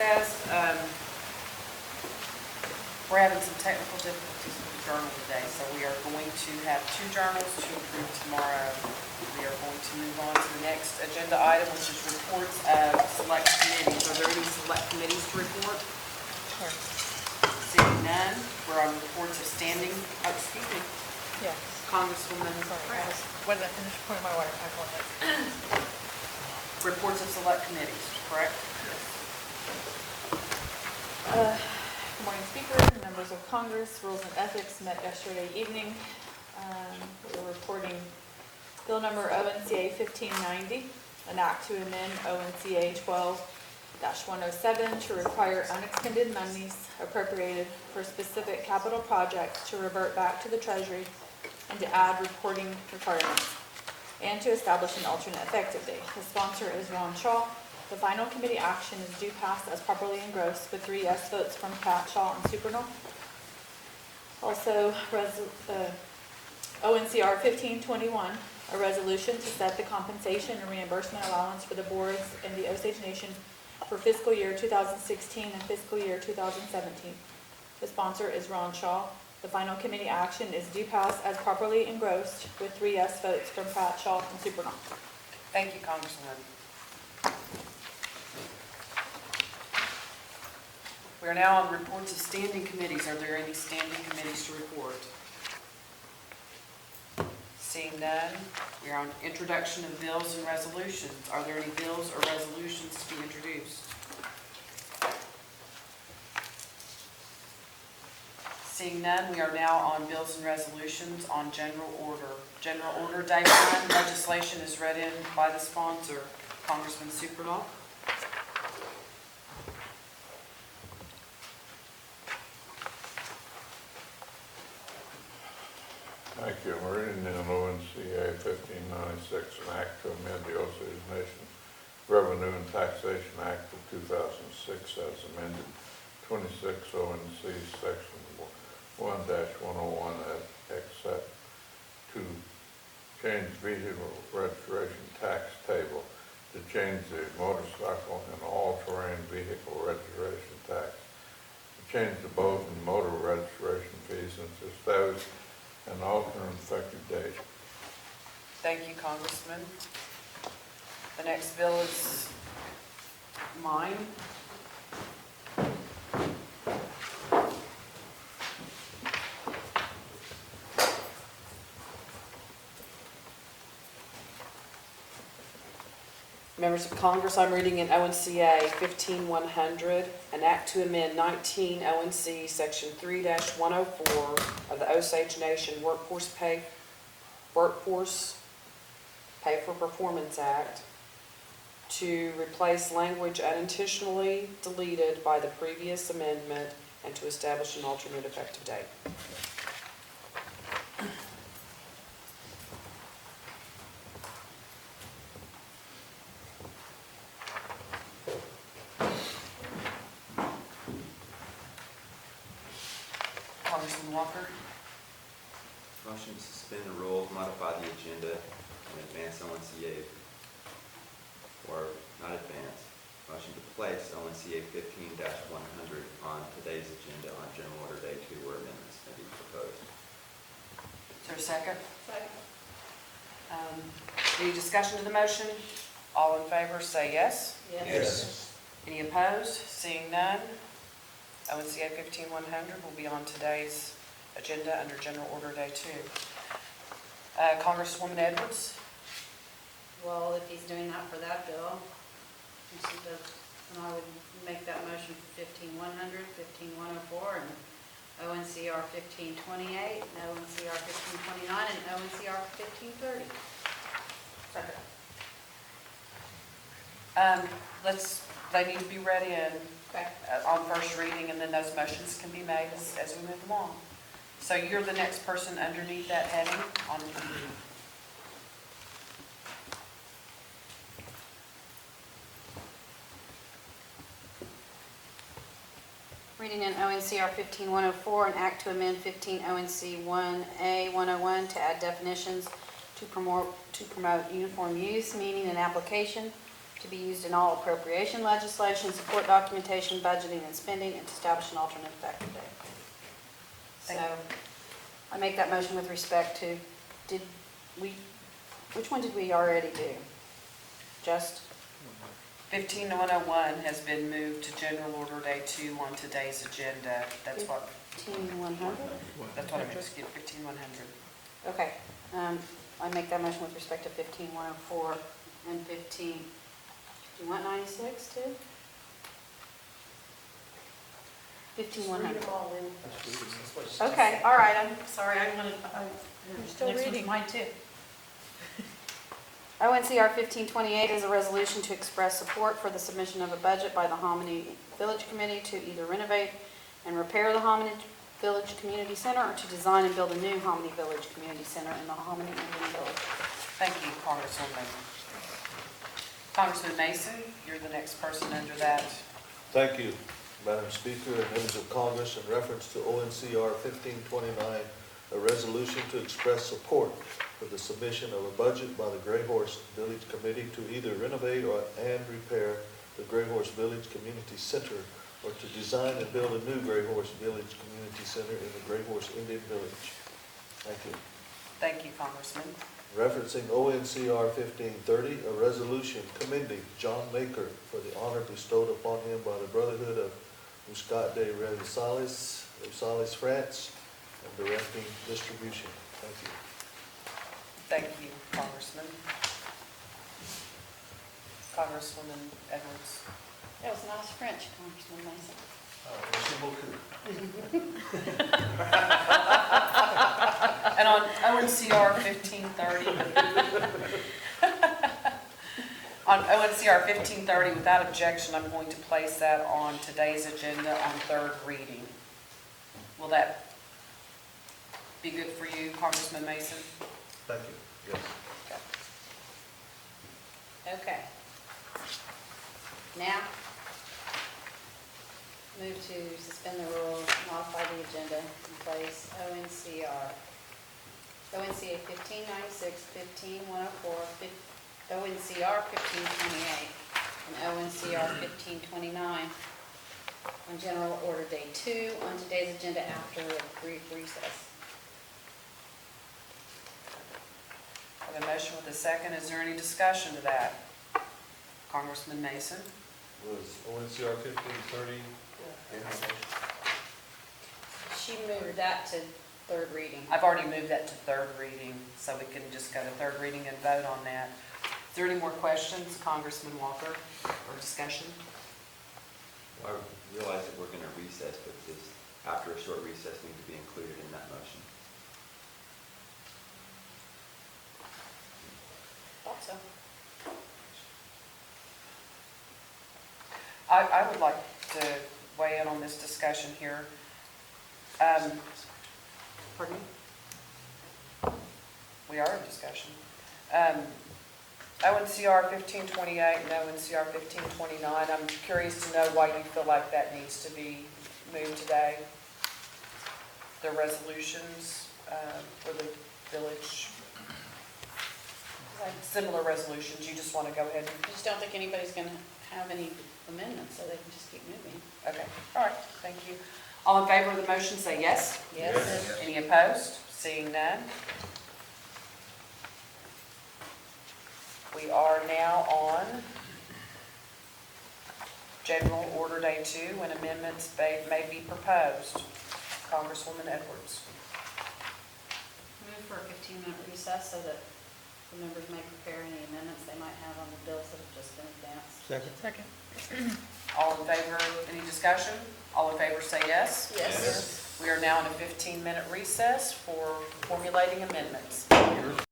We're having some technical difficulties with the journal today, so we are going to have two journals to approve tomorrow. We are going to move on to the next agenda item, which is reports of select committees. Are there any select committees to report? Sure. Seeing none, we're on reports of standing, excuse me, Yes. Congresswoman. Sorry, when I finish pouring my water, I apologize. Reports of select committees, correct? Good morning, Speaker, members of Congress. Rules and Ethics met yesterday evening. We're reporting Bill number ONCA 1590, an act to amend ONCA 12-107 to require unexpended monies appropriated for specific capital projects to revert back to the Treasury and to add reporting requirements, and to establish an alternate effective date. The sponsor is Ron Shaw. The final committee action is due pass as properly engrossed with 3 yes votes from Pat, Shaw, and Supernal. Also, ONCR 1521, a resolution to set the compensation and reimbursement allowance for the boards in the Osage Nation for fiscal year 2016 and fiscal year 2017. The sponsor is Ron Shaw. The final committee action is due pass as properly engrossed with 3 yes votes from Pat, Shaw, and Supernal. Thank you, Congresswoman. We are now on reports of standing committees. Are there any standing committees to report? Seeing none, we are on introduction of bills and resolutions. Are there any bills or resolutions to be introduced? Seeing none, we are now on bills and resolutions on general order. General order day 1, legislation is read in by the sponsor, Congressman Supernal. Thank you. I'm reading in ONCA 1596, an act to amend the Osage Nation Revenue and Taxation Act of 2006 as amended, 26 ONC Section 1-101 except to change vehicle registration tax table, to change the motorcycle and all-terrain vehicle registration tax, to change the boat and motor registration fees, and to establish an alternate effective date. Thank you, Congressman. The next bill is mine. Members of Congress, I'm reading in ONCA 15100, an act to amend 19 ONC Section 3-104 of the Osage Nation Workforce Pay for Performance Act to replace language unintentionally deleted by the previous amendment and to establish an alternate effective date. Congressman Walker. Motion to suspend the rules, modify the agenda, and advance ONCA, or not advance. Motion to place ONCA 15-100 on today's agenda on General Order Day 2, where amendments may be proposed. Is there a second? Second. Any discussion to the motion? All in favor say yes. Yes. Any opposed? Seeing none, ONCA 15100 will be on today's agenda under General Order Day 2. Congresswoman Edwards. Well, if he's doing that for that bill, then I would make that motion for 15100, 15104, and ONCR 1528, and ONCR 1529, and ONCR 1530. Second. They need to be read in Okay. on first reading, and then those motions can be made as we move along. So you're the next person underneath that heading on. Reading in ONCR 15104, an act to amend 15 ONC 1A 101 to add definitions to promote uniform use, meaning, and application to be used in all appropriation legislation, support documentation, budgeting, and spending, and to establish an alternate effective date. So, I make that motion with respect to, which one did we already do? Just? 15101 has been moved to General Order Day 2 on today's agenda. That's what 15100? I meant to skip, 15100. Okay, I make that motion with respect to 15104 and 15, do you want 96 too? 15100. Okay, all right, I'm sorry, You're still next one's reading. mine too. ONCR 1528 is a resolution to express support for the submission of a budget by the Hominy Village Committee to either renovate and repair the Hominy Village Community Center or to design and build a new Hominy Village Community Center in the Hominy Indian Village. Thank you, Congresswoman. Congressman Mason, you're the next person under that. Thank you, Madam Speaker and members of Congress. In reference to ONCR 1529, a resolution to express support for the submission of a budget by the Gray Horse Village Committee to either renovate and repair the Gray Horse Village Community Center or to design and build a new Gray Horse Village Community Center in the Gray Horse Indian Village. Thank you. Thank you, Congressman. Referencing ONCR 1530, a resolution commending John Maker for the honor bestowed upon him by the Brotherhood of Muscat de Rosales, France, and directing distribution. Thank you. Thank you, Congressman. Congresswoman Edwards. That was nice French, Congressman Mason. And on ONCR 1530, without objection, I'm going to place that on today's agenda on third reading. Will that be good for you, Congressman Mason? Thank you. Yes. Okay. Now, move to suspend the rules, modify the agenda, and place ONCA 1596, 15104, ONCR 1528, and ONCR 1529 on General Order Day 2 on today's agenda after a brief recess. I have a motion with a second. Is there any discussion to that? Congressman Mason? Was ONCR 1530? She moved that to third reading. I've already moved that to third reading, so we can just go to third reading and vote on that. Is there any more questions, Congressman Walker, or discussion? I realize that we're going to recess, but this, after a short recess, need to be included in that motion. Thought so. I would like to weigh in on this discussion here. Pardon me? We are in discussion. ONCR 1528 and ONCR 1529, I'm curious to know why you feel like that needs to be moved today. The resolutions for the village, similar resolutions, you just want to go ahead and... I just don't think anybody's going to have any amendments, so they can just keep moving. Okay, all right, thank you. All in favor of the motion, say yes. Yes. Any opposed? Seeing none. We are now on General Order Day 2, when amendments may be proposed. Congresswoman Edwards. Move for a 15-minute recess so that the members may prepare any amendments they might have on the bills that have just been advanced. Second. All in favor, any discussion? All in favor say yes. Yes. We are now in a 15-minute recess for formulating amendments.